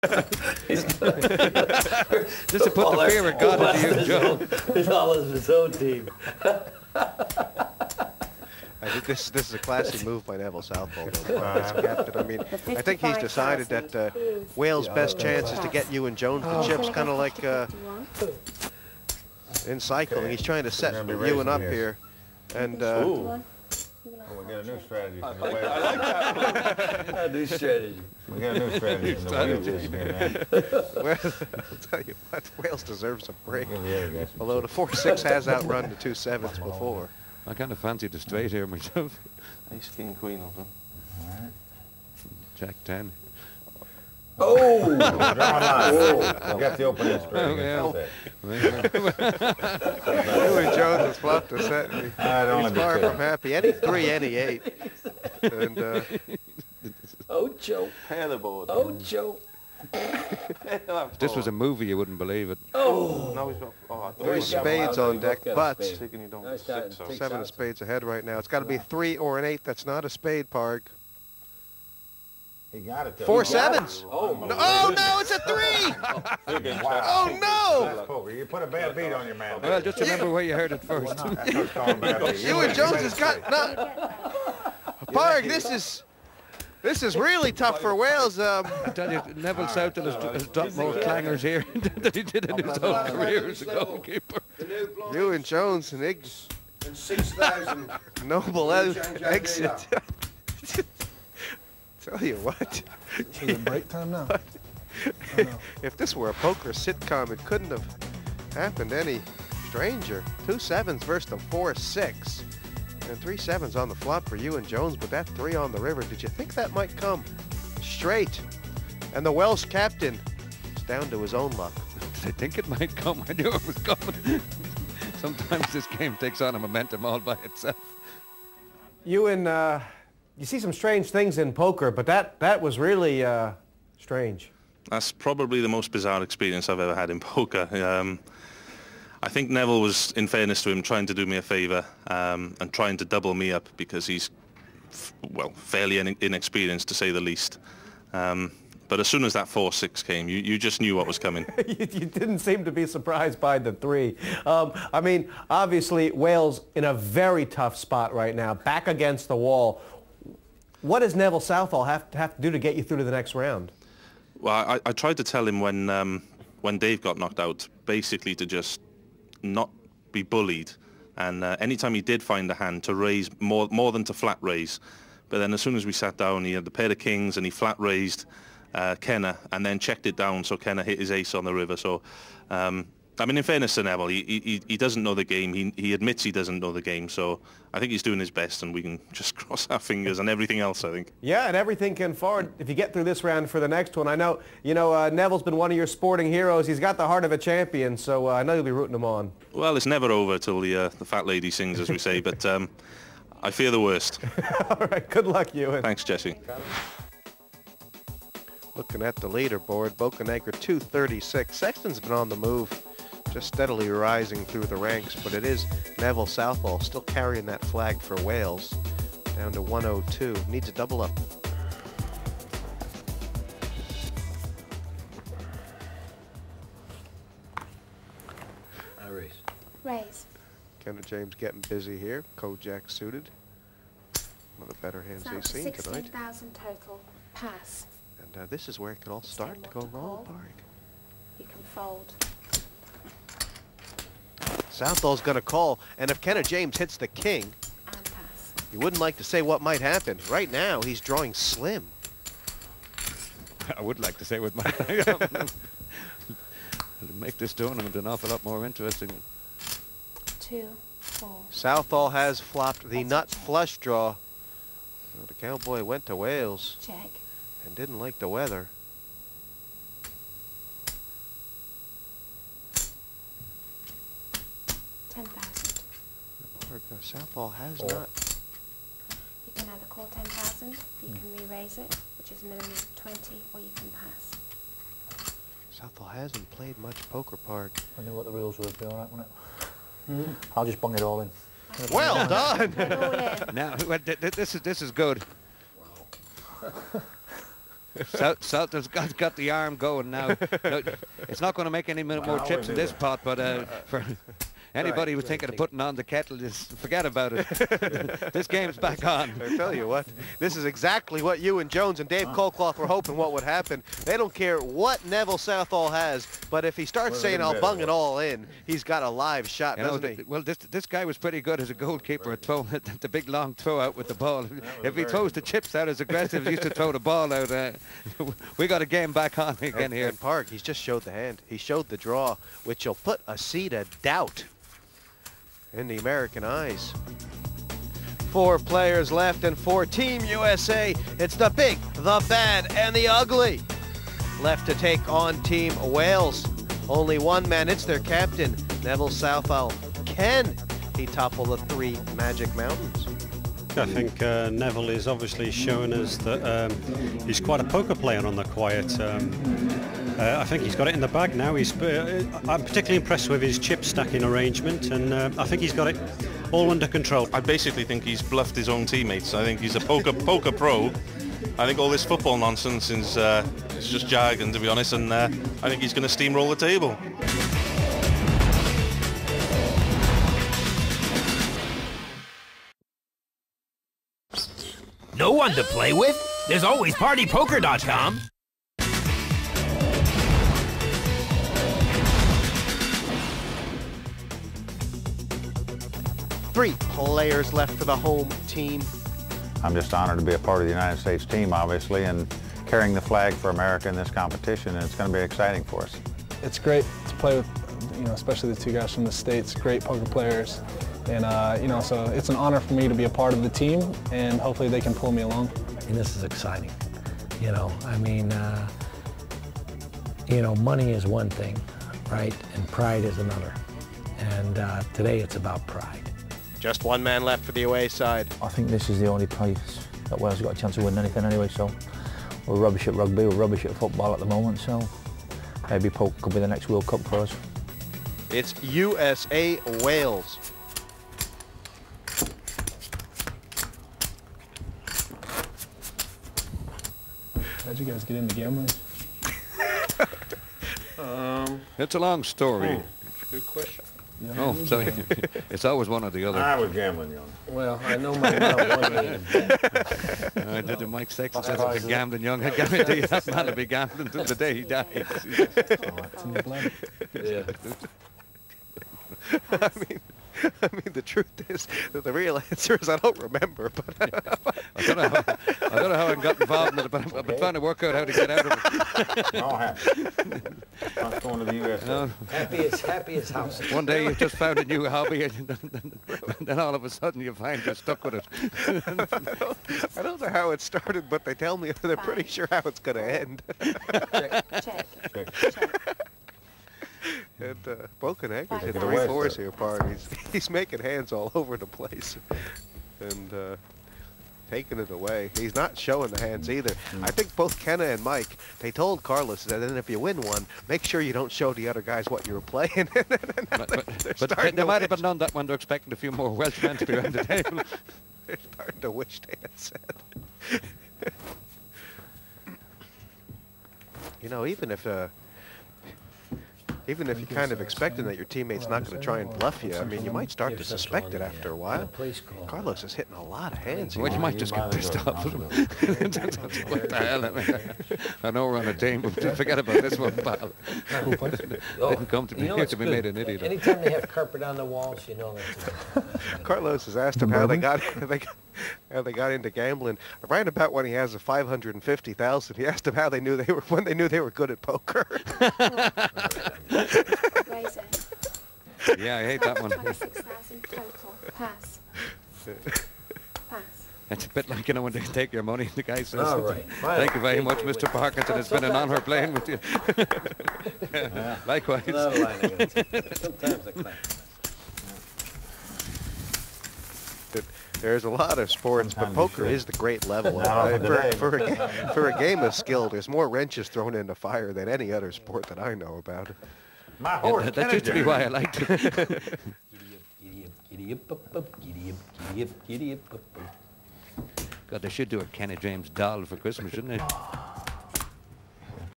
Just to put the fear of God into you, Joe. He's all of his own team. I think this is a classy move by Neville Southall, though, as captain. I mean, I think he's decided that Wales' best chance is to get Ewan Jones the chips, kind of like in cycling. He's trying to set Ewan up here, and. We got a new strategy. I like that. A new strategy. We got a new strategy. Well, I'll tell you what, Wales deserves a break. Although the 4-6 has outrun the 2-7s before. I kind of fancied the straight here myself. Ace, king, queen of them. Alright. Jack 10. Oh! You got the opening straight. Ewan Jones has flopped a set. He's far from happy. Any 3, any 8. And, Ocho. pair the board. Ocho. If this was a movie, you wouldn't believe it. Oh! Now he's got 3 spades on deck, but 7 of spades ahead right now. It's got to be 3 or an 8. That's not a spade, Parg. He got it. 4 sevens. Oh, no, oh no, it's a 3. Oh no. You put a bad beat on your man. Well, just remember where you heard it first. Ewan Jones has got Parg. This is really tough for Wales. I tell you, Neville Southall has dropped more clangers here than he did in his whole career as a goalkeeper. Ewan Jones and Iggs. And 6,000. Noble exit. Tell you what. Is it break time now? If this were a poker sitcom, it couldn't have happened any stranger. 2 7s versus the 4-6. And 3 7s on the flop for Ewan Jones, but that 3 on the river. Did you think that might come straight? And the Welsh captain is down to his own luck. Did I think it might come? I knew it was coming. Sometimes this game takes on a momentum all by itself. Ewan, you see some strange things in poker, but that was really strange. That's probably the most bizarre experience I've ever had in poker. I think Neville was, in fairness to him, trying to do me a favour and trying to double me up because he's, well, fairly inexperienced to say the least. But as soon as that 4-6 came, you just knew what was coming. You didn't seem to be surprised by the 3. I mean, obviously, Wales in a very tough spot right now, back against the wall. What does Neville Southall have to do to get you through to the next round? Well, I tried to tell him when Dave got knocked out, basically to just not be bullied. And anytime he did find a hand, to raise more than to flat raise. But then as soon as we sat down, he had the pair of kings and he flat raised Kenna and then checked it down, so Kenna hit his ace on the river. So, I mean, in fairness to Neville, he doesn't know the game. He admits he doesn't know the game. So I think he's doing his best, and we can just cross our fingers and everything else, I think. Yeah, and everything can forward if you get through this round for the next one. I know, Neville's been one of your sporting heroes. He's got the heart of a champion, so I know you'll be rooting him on. Well, it's never over till the fat lady sings, as we say, but I fear the worst. All right, good luck, Ewan. Thanks, Jesse. Looking at the leaderboard, Bocanegra 236. Sexton's been on the move, just steadily rising through the ranks, but it is Neville Southall still carrying that flag for Wales, down to 102. Needs a double up. I raise. Raise. Kenneth James getting busy here. Kojak suited. One of the better hands he's seen tonight. 16,000 total. Pass. And this is where it could all start to go wrong, Parg. You can fold. Southall's going to call, and if Kenneth James hits the king, And pass. you wouldn't like to say what might happen. Right now, he's drawing slim. I would like to say with my it'll make this tournament an awful lot more interesting. 2, 4. Southall has flopped the That's nut a check. flush draw. Well, the cowboy went to Wales Check. and didn't like the weather. Southall has not. You can either call 10,000, you can re-raise it, which is a minimum of 20, or you can pass. Southall hasn't played much poker, Parg. I knew what the rules would be, all right, wouldn't it? I'll just bung it all in. Well done. Now, this is good. Salter's got the arm going now. No, it's not going to make any more chips in this pot, but for anybody who's thinking of putting on the kettle, just forget about it. This game's back on. I tell you what, this is exactly what you and Jones and Dave Colclough were hoping what would happen. They don't care what Neville Southall has, but if he starts saying, I'll bung it all in, he's got a live shot, doesn't he? Well, this guy was pretty good as a goalkeeper at throwing the big long throw out with the ball. If he throws the chips out as aggressive as he used to throw the ball out, we got a game back on again here. And Park, he's just showed the hand. He showed the draw, which will put a seed of doubt in the American eyes. 4 players left, and for Team USA, it's the big, the bad, and the ugly left to take on Team Wales. Only one man, it's their captain, Neville Southall. Can he topple the 3 Magic Mountains? I think Neville is obviously showing us that he's quite a poker player on the quiet. I think he's got it in the bag now. I'm particularly impressed with his chip stacking arrangement, and I think he's got it all under control. I basically think he's bluffed his own teammates. I think he's a poker pro. I think all this football nonsense is it's just jargon, to be honest, and I think he's going to steamroll the table. No one to play with? There's always PartyPoker.com. Three players left for the home team. I'm just honored to be a part of the United States team, obviously, and carrying the flag for America in this competition, and it's going to be exciting for us. It's great to play with, especially the 2 guys from the States, great poker players. And, so it's an honor for me to be a part of the team, and hopefully they can pull me along. And this is exciting. Money is one thing, right? And pride is another. And today it's about pride. Just one man left for the away side. I think this is the only place that Wales has got a chance of winning anything anyway, so we're rubbish at rugby, we're rubbish at football at the moment, so maybe poker could be the next World Cup for us. It's USA Wales. How'd you guys get into gambling? It's a long story. Good question. Oh, so it's always one or the other. I was gambling young. Well, I know my mom wanted I did the Mike Sexton says I've been gambling young. I guarantee you that man will be gambling until the day he dies. It's in the blood. Yeah. I mean, the truth is that the real answer is I don't remember, but I don't know how I got involved in it, but I've been trying to work out how to get out of it. All happy. I'm going to the USA. Happy as house. One day you've just found a new hobby, and then all of a sudden you find you're stuck with it. I don't know how it started, but they tell me they're pretty sure how it's going to end. Check. And Bokenegger's hit Get 3 away, 4s sir. here, Park. He's making hands all over the place. And taking it away. He's not showing the hands either. I think both Kenna and Mike, they told Carlos that then if you win one, make sure you don't show the other guys what you were playing. But they might have been done that when they're expecting a few more Welsh men to be around the table. They're starting to wish they had said. Even if you're kind of expecting that your teammate's not going to try and bluff you, I mean, you might start to suspect it after a while. Carlos is hitting a lot of hands here. Well, you might just get pissed off with him. What the hell? I know we're on a team, but forget about this one, pal. Didn't come to be here to be made an idiot of. Anytime they have carpet on the walls, that's Carlos has asked him how they got into gambling. Right about when he has a 550,000, he asked him how they knew when they knew they were good at poker. Raise it. Yeah, I hate that one. 26,000 total. Pass. Pass. It's a bit like, when they take your money, the guy says, all right. Thank you very much, Mr. Parkinson. It's been an honor playing with you. Likewise. Sometimes I clap. There's a lot of sports, but poker is the great level. For a game of skill, there's more wrenches thrown into fire than any other sport that I know about. My horse, Yeah, that used to be why I liked it. God, they should do a Kenny James doll for Christmas, shouldn't they?